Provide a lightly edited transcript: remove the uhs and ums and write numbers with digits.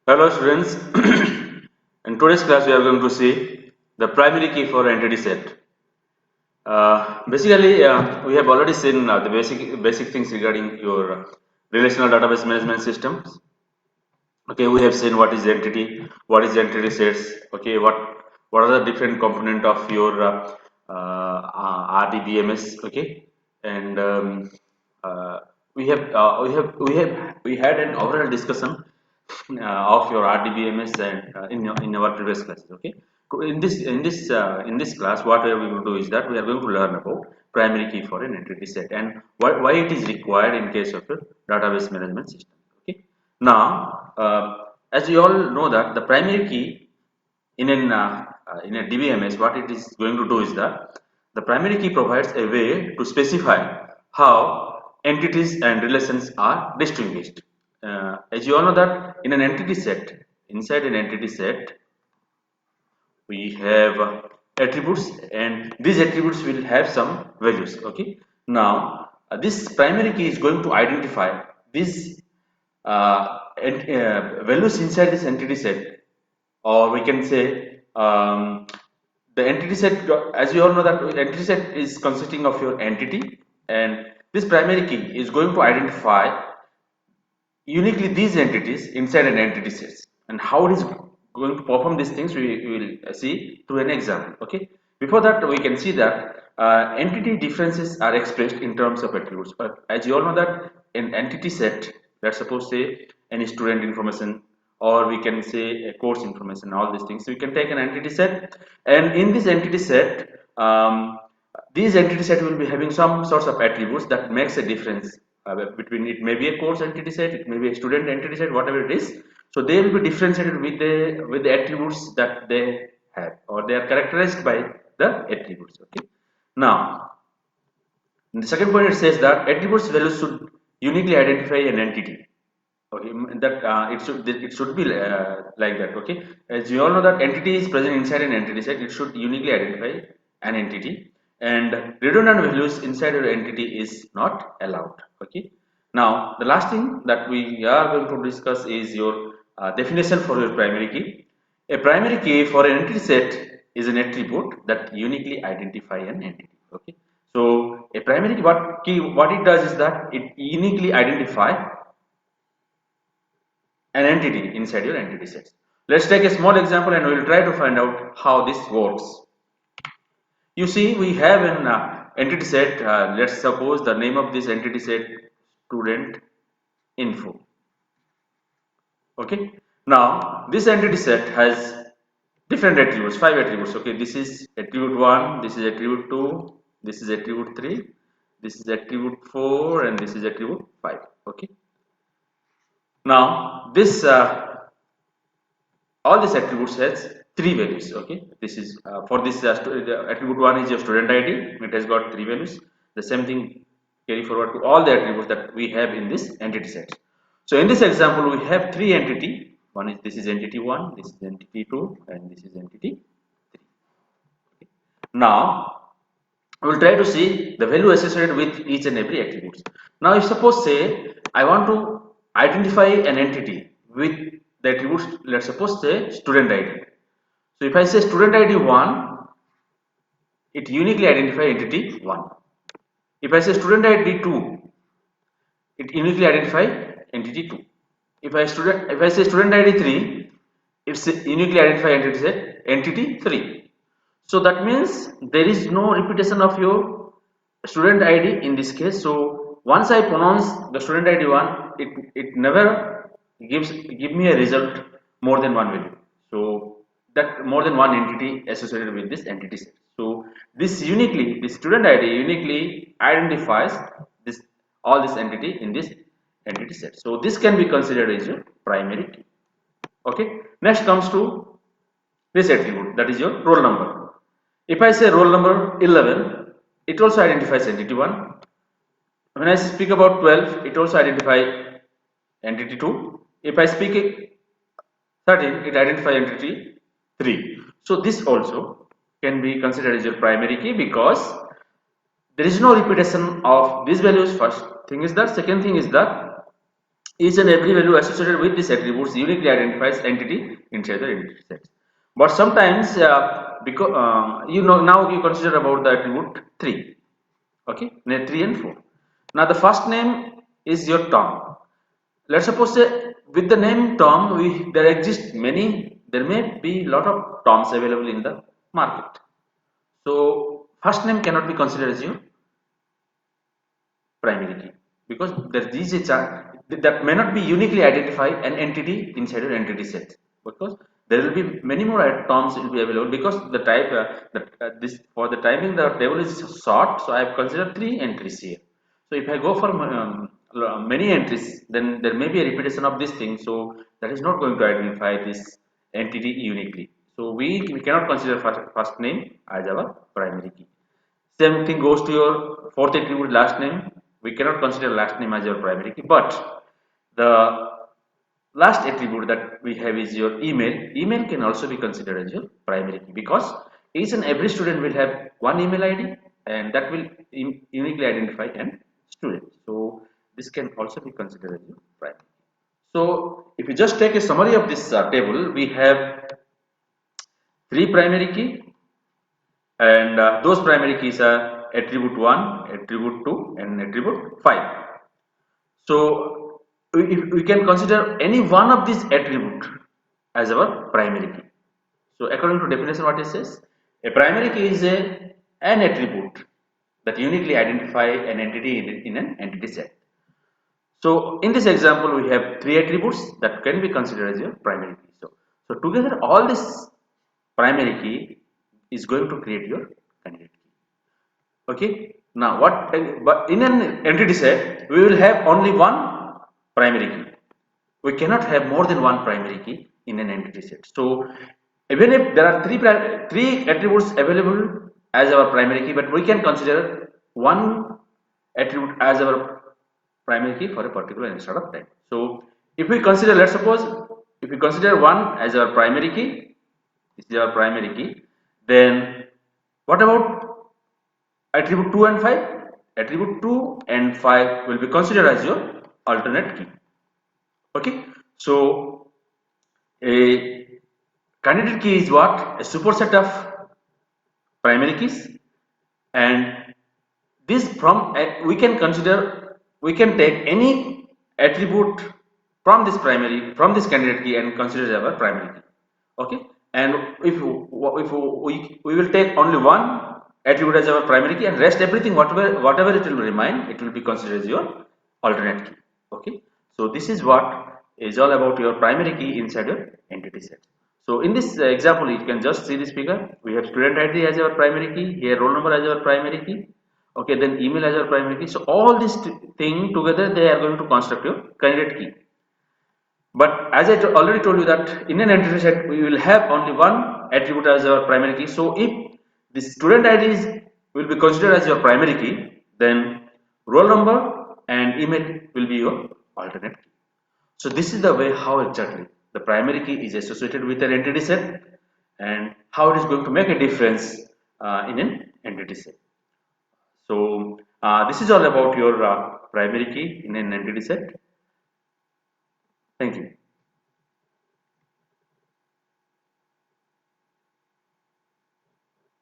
Hello students, in today's class we are going to see the primary key for entity set. Basically, we have already seen the basic things regarding your relational database management systems. Okay, we have seen what is entity, what is entity sets. Okay, what are the different component of your RDBMS. Okay, and we had an overall discussion of your RDBMS and in our previous classes. Okay, in this class, what we are going to do is that we are going to learn about primary key for an entity set and why it is required in case of a database management system. Okay, now as you all know that the primary key in a DBMS, what it is going to do is that the primary key provides a way to specify how entities and relations are distinguished. As you all know that in an entity set, inside an entity set, we have attributes and these attributes will have some values. Okay, now this primary key is going to identify these values inside this entity set, or we can say the entity set. As you all know that entity set is consisting of your entity, and this primary key is going to identify uniquely these entities inside an entity set, and how it is going to perform these things we will see through an example. Okay, before that we can see that entity differences are expressed in terms of attributes, but as you all know that an entity set, let's suppose say any student information, or we can say a course information, all these things we can take an entity set, and in this entity set these entity set will be having some sorts of attributes that makes a difference between, it may be a course entity set, it may be a student entity set, whatever it is. So they will be differentiated with the attributes that they have, or they are characterized by the attributes. Okay. Now, in the second point, it says that attributes values should uniquely identify an entity. Okay, that it should be like that. Okay, as you all know that entity is present inside an entity set, it should uniquely identify an entity, and redundant values inside your entity is not allowed. Okay, now the last thing that we are going to discuss is your definition for your primary key. A primary key for an entity set is an attribute that uniquely identify an entity. Okay, so a primary key, what it does is that it uniquely identify an entity inside your entity set. Let's take a small example and we'll try to find out how this works. You see, we have an entity set. Let's suppose the name of this entity set student info. Okay. Now this entity set has different attributes, 5 attributes. Okay, this is attribute 1, this is attribute 2, this is attribute 3, this is attribute 4, and this is attribute 5. Okay. Now this all these attributes has three values. Okay, this is for this attribute 1 is your student id, it has got three values. The same thing carry forward to all the attributes that we have in this entity set. So in this example we have three entity. One is, this is entity 1, this is entity 2, and this is entity 3. Now we will try to see the value associated with each and every attributes. Now if suppose say I want to identify an entity with the attributes, let's suppose say student id. So if I say student id 1, it uniquely identify entity 1. If I say student id 2, it uniquely identify entity 2. If I say student id 3, it's uniquely identify entity 3. So that means there is no repetition of your student id in this case. So once I pronounce the student id 1, it never give me a result more than one value. So that more than one entity associated with this entity set. So this student id uniquely identifies this all this entity in this entity set. So this can be considered as your primary key. Okay, next comes to this attribute, that is your roll number. If I say roll number 11, it also identifies entity 1. When I speak about 12, it also identifies entity 2. If I speak 13, it identifies entity 3. So this also can be considered as your primary key because there is no repetition of these values. First thing is that. Second thing is that Each and every value associated with these attributes uniquely identifies entity inside the entity set. But sometimes, because now you consider about the attribute 3, okay, 3 and 4. Now the first name is your Tom. Let's suppose with the name Tom, there exist many. There may be lot of Toms available in the market. So first name cannot be considered as your primary key because there is a chance that may not be uniquely identify an entity inside your entity set because there will be many more terms will be available because the type this for the timing the table is short, so I have considered 3 entries here. So if I go for many entries, then there may be a repetition of this thing, so that is not going to identify this entity uniquely. So we cannot consider first name as our primary key. Same thing goes to your fourth attribute last name. We cannot consider last name as your primary key, but the last attribute that we have is your email. Email can also be considered as your primary key because each and every student will have one email ID and that will uniquely identify an student. So this can also be considered as your primary key. So if you just take a summary of this table, we have 3 primary key and those primary keys are attribute 1, attribute 2 and attribute 5. So we can consider any one of these attribute as our primary key. So according to definition what it says, a primary key is an attribute that uniquely identify an entity in an entity set. So in this example we have 3 attributes that can be considered as your primary key. So together all this primary key is going to create your candidate key. Okay. Now what? But in an entity set, we will have only one primary key. We cannot have more than one primary key in an entity set. So even if there are three attributes available as our primary key, but we can consider one attribute as our primary key for a particular instant of time. So if we consider, let's suppose, if we consider one as our primary key, this is our primary key, then what about attribute 2 and 5? Attribute 2 and 5 will be considered as your alternate key. Okay, so a candidate key is what? A superset of primary keys, and this from we can consider, we can take any attribute from this candidate key and consider it our primary key. Okay, and we will take only one attribute as our primary key and rest everything whatever it will remain, it will be considered as your alternate key. Okay, so this is what is all about your primary key inside your entity set. So in this example, you can just see this figure. We have student ID as our primary key, here roll number as our primary key, okay, then email as our primary key. So all this thing together, they are going to construct your candidate key. But as I already told you that in an entity set, we will have only one attribute as our primary key. So if the student ID will be considered as your primary key, then roll number and email will be your alternate key. So this is the way how exactly the primary key is associated with an entity set and how it is going to make a difference in an entity set. So this is all about your primary key in an entity set. Thank you.